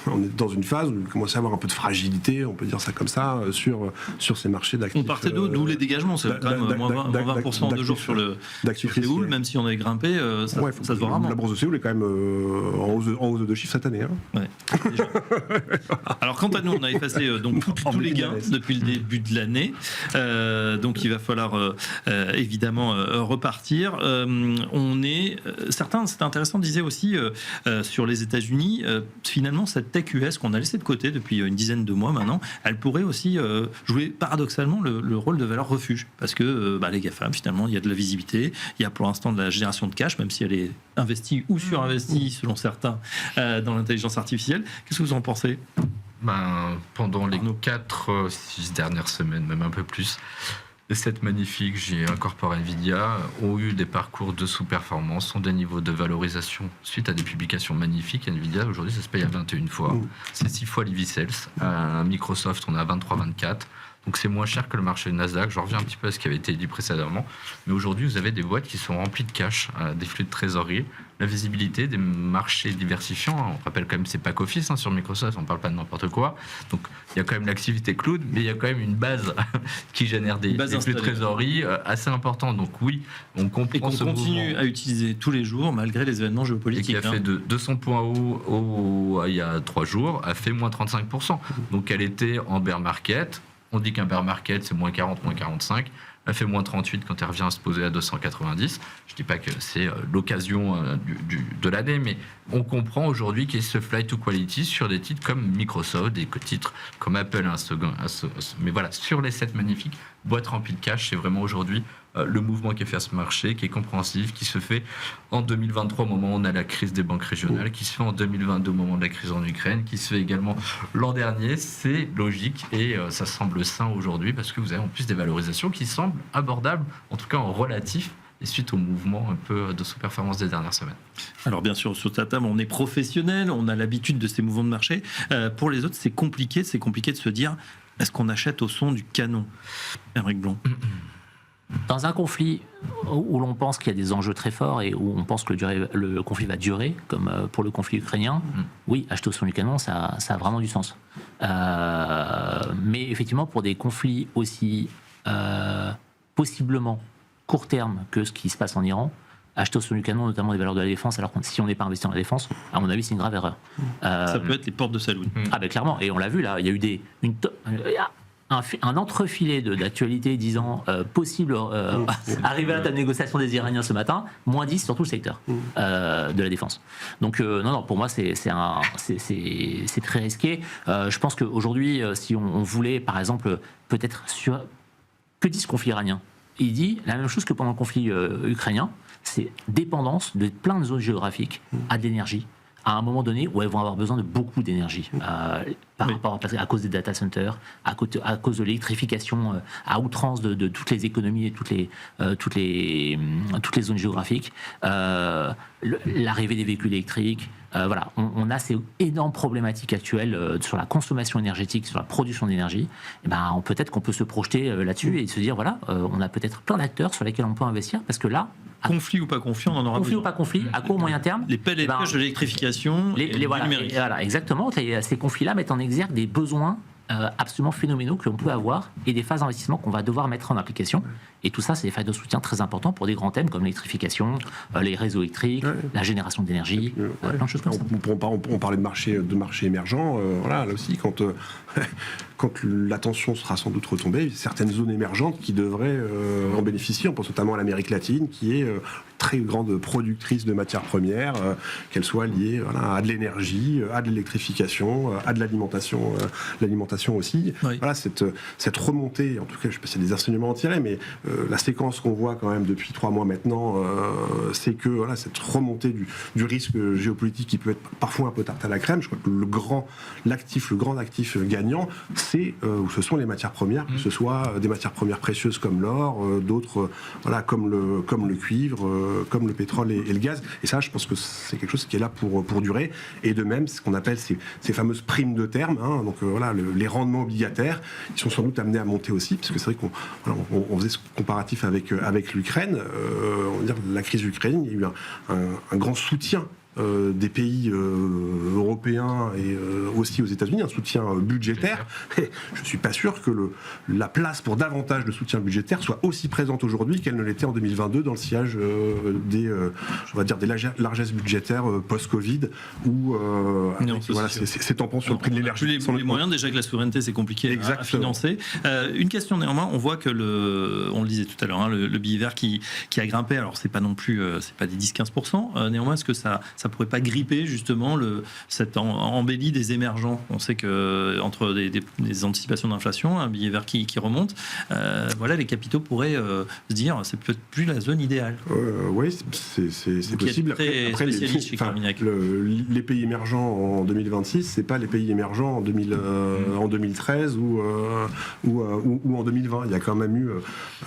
[SPEAKER 2] on est dans une phase où il commence à avoir un peu de fragilité, on peut dire ça comme ça, sur ces marchés d'actifs.
[SPEAKER 1] On partait d'où les dégagements, c'est quand même moins 20% en 2 jours sur Séoul, même si on avait grimpé, ça se voit rarement.
[SPEAKER 2] La bourse de Séoul est quand même en hausse de chiffres cette année. Hein.
[SPEAKER 1] Ouais, alors quant à nous, on a effacé tous les gains depuis le début de l'année, donc il va falloir évidemment repartir. Certains, c'était intéressant, disaient aussi sur les États-Unis, finalement, cette tech US qu'on a laissée de côté depuis une dizaine de mois maintenant, elle pourrait aussi jouer paradoxalement le rôle de valeur refuge. Parce que les GAFAM, finalement, il y a de la visibilité, il y a pour l'instant de la génération de cash, même si elle est investie ou surinvestie, selon certains, dans l'intelligence artificielle. Qu'est-ce que vous en pensez ?
[SPEAKER 3] Pendant les 4-6 dernières semaines, même un peu plus, les 7 magnifiques, j'ai incorporé Nvidia, ont eu des parcours de sous-performance, ont des niveaux de valorisation suite à des publications magnifiques. Nvidia, aujourd'hui, ça se paye à 21 fois. C'est 6 fois l'EV-Sales. Microsoft, on est à 23-24. Donc c'est moins cher que le marché Nasdaq. Je reviens un petit peu à ce qui avait été dit précédemment. Mais aujourd'hui, vous avez des boîtes qui sont remplies de cash, des flux de trésorerie, la visibilité, des marchés diversifiants. On rappelle quand même, c'est pas qu'Office sur Microsoft, on parle pas de n'importe quoi. Donc il y a quand même l'activité cloud, mais il y a quand même une base qui génère des flux de trésorerie assez importants. Donc oui, on comprend.
[SPEAKER 1] Et qu'on continue à utiliser tous les jours malgré les événements géopolitiques.
[SPEAKER 3] Et qui a fait de 200 points haut il y a 3 jours, a fait moins 35%. Donc elle était en bear market. On dit qu'un bear market, c'est moins 40, moins 45. Elle fait moins 38 quand elle revient à se poser à 290. Je ne dis pas que c'est l'occasion de l'année, mais on comprend aujourd'hui qu'il y a ce flight to quality sur des titres comme Microsoft, des titres comme Apple. Mais voilà, sur les 7 magnifiques, boîte remplie de cash, c'est vraiment aujourd'hui le mouvement qui est fait à ce marché, qui est compréhensif, qui se fait en 2023 au moment où on a la crise des banques régionales, qui se fait en 2022 au moment de la crise en Ukraine, qui se fait également l'an dernier. C'est logique et ça semble sain aujourd'hui parce que vous avez en plus des valorisations qui semblent abordables, en tout cas en relatif, et suite au mouvement un peu de sous-performance des dernières semaines.
[SPEAKER 1] Alors bien sûr, sur ta table, on est professionnel, on a l'habitude de ces mouvements de marché. Pour les autres, c'est compliqué de se dire, est-ce qu'on achète au son du canon, Aymeric Blond?
[SPEAKER 4] Dans un conflit où l'on pense qu'il y a des enjeux très forts et où on pense que le conflit va durer, comme pour le conflit ukrainien, oui, acheter au son du canon, ça a vraiment du sens. Mais effectivement, pour des conflits aussi possiblement court terme que ce qui se passe en Iran, acheter au son du canon, notamment des valeurs de la défense, alors que si on n'est pas investi dans la défense, à mon avis, c'est une grave erreur.
[SPEAKER 1] Ça peut être les portes de Saloon.
[SPEAKER 4] Ah ben clairement, et on l'a vu là, il y a eu un entrefilet d'actualité disant possible arriver à la négociation des Iraniens ce matin, moins 10 sur tout le secteur de la défense. Donc non, pour moi c'est très risqué. Je pense qu'aujourd'hui, si on voulait par exemple peut-être que dit ce conflit iranien, il dit la même chose que pendant le conflit ukrainien, c'est dépendance de plein de zones géographiques à de l'énergie, à un moment donné où elles vont avoir besoin de beaucoup d'énergie à cause des data centers, à cause de l'électrification à outrance de toutes les économies et toutes les zones géographiques, l'arrivée des véhicules électriques. Voilà, on a ces énormes problématiques actuelles sur la consommation énergétique, sur la production d'énergie. Et peut-être qu'on peut se projeter là-dessus et se dire voilà, on a peut-être plein d'acteurs sur lesquels on peut investir parce que là,
[SPEAKER 1] conflit ou pas conflit, on en aura
[SPEAKER 4] conflit
[SPEAKER 1] besoin.
[SPEAKER 4] ou pas conflit, à court moyen terme.
[SPEAKER 1] Les pelles et pêches de l'électrification et du numérique.
[SPEAKER 4] Voilà, exactement. Ces conflits-là mettent en exergue des besoins absolument phénoménaux que l'on peut avoir et des phases d'investissement qu'on va devoir mettre en application. Et tout ça, c'est des phases de soutien très importants pour des grands thèmes comme l'électrification, les réseaux électriques, la génération d'énergie, plein de choses comme ça.
[SPEAKER 2] On parlait de marchés émergents. Voilà, là aussi, quand la tension sera sans doute retombée, certaines zones émergentes qui devraient en bénéficier. On pense notamment à l'Amérique latine, qui est très grande productrice de matières premières, qu'elles soient liées à de l'énergie, à de l'électrification, à de l'alimentation aussi. Oui. Voilà, cette remontée, en tout cas, je ne sais pas s'il y a des enseignements à tirer, mais la séquence qu'on voit quand même depuis 3 mois maintenant, c'est que cette remontée du risque géopolitique qui peut être parfois un peu tarte à la crème, je crois que le grand actif gagnant, ce sont les matières premières, que ce soit des matières premières précieuses comme l'or, d'autres comme le cuivre, comme le pétrole et le gaz. Et ça, je pense que c'est quelque chose qui est là pour durer. Et de même, ce qu'on appelle ces fameuses primes de terme, donc les rendements obligataires, ils sont sans doute amenés à monter aussi, parce que c'est vrai qu'on faisait ce comparatif avec l'Ukraine. On va dire la crise ukrainienne, il y a eu un grand soutien des pays européens et aussi aux États-Unis, un soutien budgétaire. Et je ne suis pas sûr que la place pour davantage de soutien budgétaire soit aussi présente aujourd'hui qu'elle ne l'était en 2022 dans le sillage des largesses budgétaires post-Covid ou ces tampons sur le prix de l'énergie.
[SPEAKER 1] Les moyens, déjà que la souveraineté c'est compliqué à financer. Une question néanmoins, on voit que on le disait tout à l'heure, le billet vert qui a grimpé, alors c'est pas non plus c'est pas des 10-15%, néanmoins est-ce que ça pourrait pas gripper justement cette embellie des émergents? On sait que entre des anticipations d'inflation, un billet vert qui remonte, les capitaux pourraient se dire c'est peut-être plus la zone idéale.
[SPEAKER 2] Oui, c'est possible.
[SPEAKER 1] Après
[SPEAKER 2] les pays émergents en 2026, c'est pas les pays émergents en 2013 ou en 2020. Il y a quand même eu,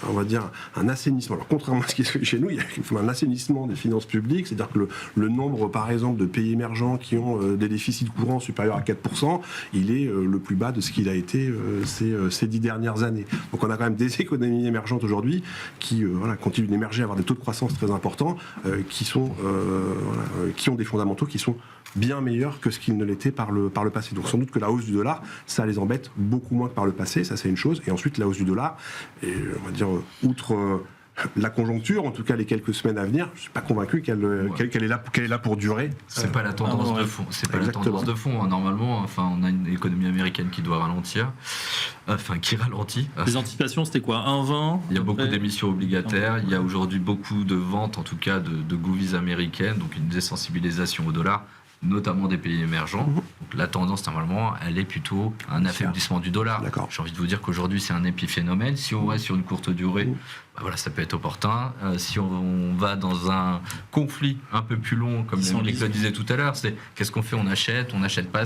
[SPEAKER 2] on va dire, un assainissement. Alors contrairement à ce qui est chez nous, il y a un assainissement des finances publiques, c'est-à-dire que le nombre, par exemple, de pays émergents qui ont des déficits courants supérieurs à 4%, il est le plus bas de ce qu'il a été ces 10 dernières années. Donc on a quand même des économies émergentes aujourd'hui qui continuent d'émerger, avoir des taux de croissance très importants, qui ont des fondamentaux qui sont bien meilleurs que ce qu'ils ne l'étaient par le passé. Donc sans doute que la hausse du dollar, ça les embête beaucoup moins que par le passé, ça c'est une chose. Et ensuite la hausse du dollar, et on va dire outre la conjoncture, en tout cas les quelques semaines à venir, je ne suis pas convaincu qu'elle est là pour durer.
[SPEAKER 3] C'est pas la tendance de fond. C'est pas la tendance de fond. Normalement, on a une économie américaine qui doit ralentir, qui ralentit.
[SPEAKER 1] Les anticipations, c'était quoi, 1,20 ?
[SPEAKER 3] Il y a beaucoup d'émissions obligataires. Il y a aujourd'hui beaucoup de ventes, en tout cas de govies américaines, donc une désensibilisation au dollar, notamment des pays émergents. Donc la tendance, normalement, elle est plutôt un affaiblissement du dollar.
[SPEAKER 2] D'accord.
[SPEAKER 3] J'ai envie de vous dire qu'aujourd'hui, c'est un épiphénomène. Si on reste sur une courte durée, ça peut être opportun. Si on va dans un conflit un peu plus long, comme Nick le disait tout à l'heure, c'est qu'est-ce qu'on fait ? On n'achète pas.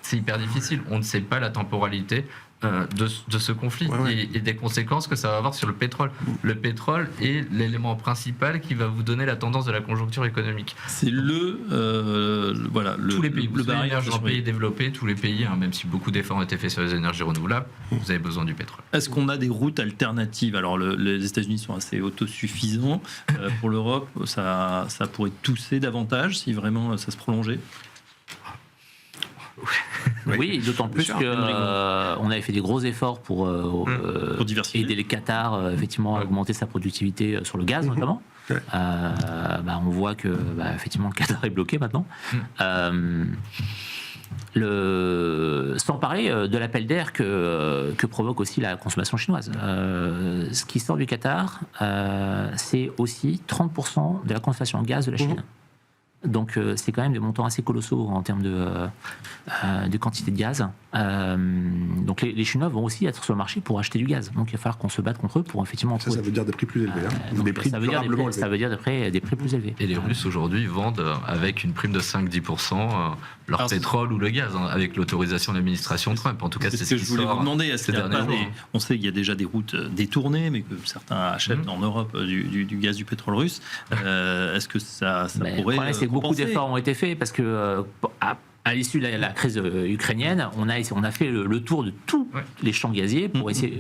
[SPEAKER 3] C'est hyper difficile. On ne sait pas la temporalité de ce conflit et des conséquences que ça va avoir sur le pétrole. Le pétrole est l'élément principal qui va vous donner la tendance de la conjoncture économique.
[SPEAKER 1] C'est tous les pays,
[SPEAKER 3] le barrière dans les pays développés, tous les pays, même si beaucoup d'efforts ont été faits sur les énergies renouvelables, vous avez besoin du pétrole.
[SPEAKER 1] Est-ce qu'on a des routes alternatives ? Alors les États-Unis sont assez autosuffisants. Pour l'Europe, ça pourrait tousser davantage si vraiment ça se prolongeait.
[SPEAKER 4] Oui, d'autant plus qu'on avait fait des gros efforts pour aider les Qatar effectivement à augmenter sa productivité sur le gaz notamment. On voit que effectivement le Qatar est bloqué maintenant. Sans parler de l'appel d'air que provoque aussi la consommation chinoise. Ce qui sort du Qatar, c'est aussi 30% de la consommation en gaz de la Chine. Donc c'est quand même des montants assez colossaux en termes de quantité de gaz. Donc les Chinois vont aussi être sur le marché pour acheter du gaz. Donc il va falloir qu'on se batte contre eux pour effectivement...
[SPEAKER 2] Ça veut dire des prix plus élevés.
[SPEAKER 4] Ça veut dire des prix plus élevés.
[SPEAKER 3] Et les Russes aujourd'hui vendent avec une prime de 5-10% leur pétrole ou le gaz, avec l'autorisation de l'administration Trump. En tout cas, c'est ce que
[SPEAKER 1] je voulais vous demander. On sait qu'il y a déjà des routes détournées, mais que certains achètent en Europe du gaz, du pétrole russe. Est-ce que ça pourrait...
[SPEAKER 4] Beaucoup d'efforts ont été faits parce que à l'issue de la crise ukrainienne, on a fait le tour de tous les champs gaziers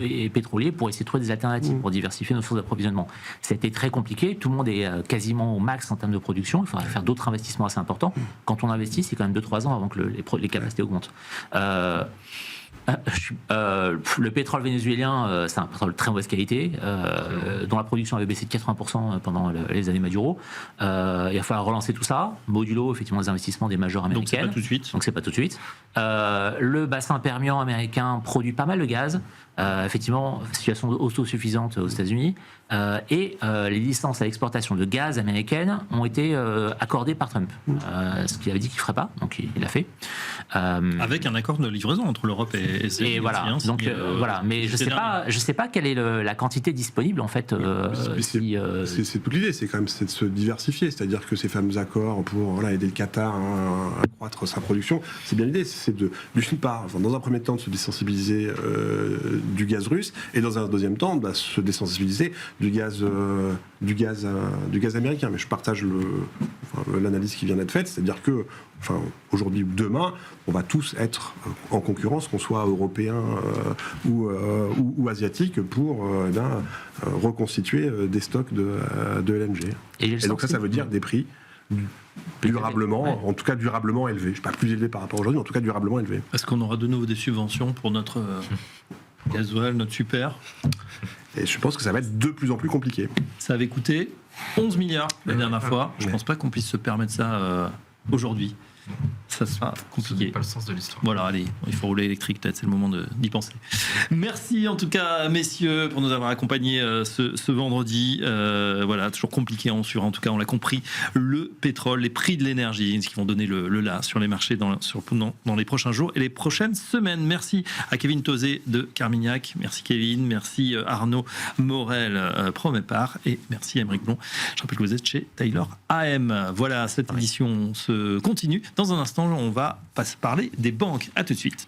[SPEAKER 4] et pétroliers pour essayer de trouver des alternatives, pour diversifier nos sources d'approvisionnement. C'était très compliqué, tout le monde est quasiment au max en termes de production, il faudrait faire d'autres investissements assez importants. Quand on investit, c'est quand même 2-3 ans avant que les capacités augmentent. Le pétrole vénézuélien, c'est un pétrole de très mauvaise qualité, dont la production avait baissé de 80% pendant les années Maduro. Il va falloir relancer tout ça, modulo effectivement les investissements des majors américaines.
[SPEAKER 1] Donc c'est pas tout de suite.
[SPEAKER 4] Le bassin permien américain produit pas mal de gaz. Effectivement, situation autosuffisante aux États-Unis. Et les licences à l'exportation de gaz américaines ont été accordées par Trump. Ce qu'il avait dit qu'il ne ferait pas, donc il l'a fait.
[SPEAKER 1] Avec un accord de livraison entre l'Europe et
[SPEAKER 4] et voilà. Donc voilà. Mais je sais pas quelle est la quantité disponible en fait.
[SPEAKER 2] C'est toute l'idée, c'est quand même de se diversifier, c'est-à-dire que ces fameux accords pour aider le Qatar à accroître sa production. C'est bien l'idée, c'est d'une part, dans un premier temps, de se désensibiliser du gaz russe, et dans un deuxième temps, se désensibiliser du gaz américain. Mais je partage l'analyse qui vient d'être faite, c'est-à-dire que aujourd'hui ou demain, on va tous être en concurrence, qu'on soit européen ou asiatique, pour reconstituer des stocks de LNG. Et donc ça veut dire des prix durablement, en tout cas durablement élevés. Je ne sais pas plus élevé par rapport à aujourd'hui, mais en tout cas durablement élevé.
[SPEAKER 1] Est-ce qu'on aura de nouveau des subventions pour notre gasoil, notre super?
[SPEAKER 2] Et je pense que ça va être de plus en plus compliqué.
[SPEAKER 1] Ça avait coûté 11 milliards la dernière fois. Je ne pense pas qu'on puisse se permettre ça aujourd'hui. Ça sera compliqué.
[SPEAKER 3] Ce n'est pas le sens de l'histoire.
[SPEAKER 1] Voilà, allez, il faut rouler électrique, peut-être, c'est le moment d'y penser. Merci en tout cas, messieurs, pour nous avoir accompagnés ce vendredi. Voilà, toujours compliqué en tout cas, on l'a compris, le pétrole, les prix de l'énergie, ce qui vont donner le là sur les marchés dans les prochains jours et les prochaines semaines. Merci à Kevin Tauzet de Carmignac. Merci Kevin, merci Arnaud Morel, Promépar, et merci Aymeric Blond. Je rappelle que vous êtes chez Taylor AM. Voilà, cette édition se continue. Dans un instant, on va parler des banques. À tout de suite.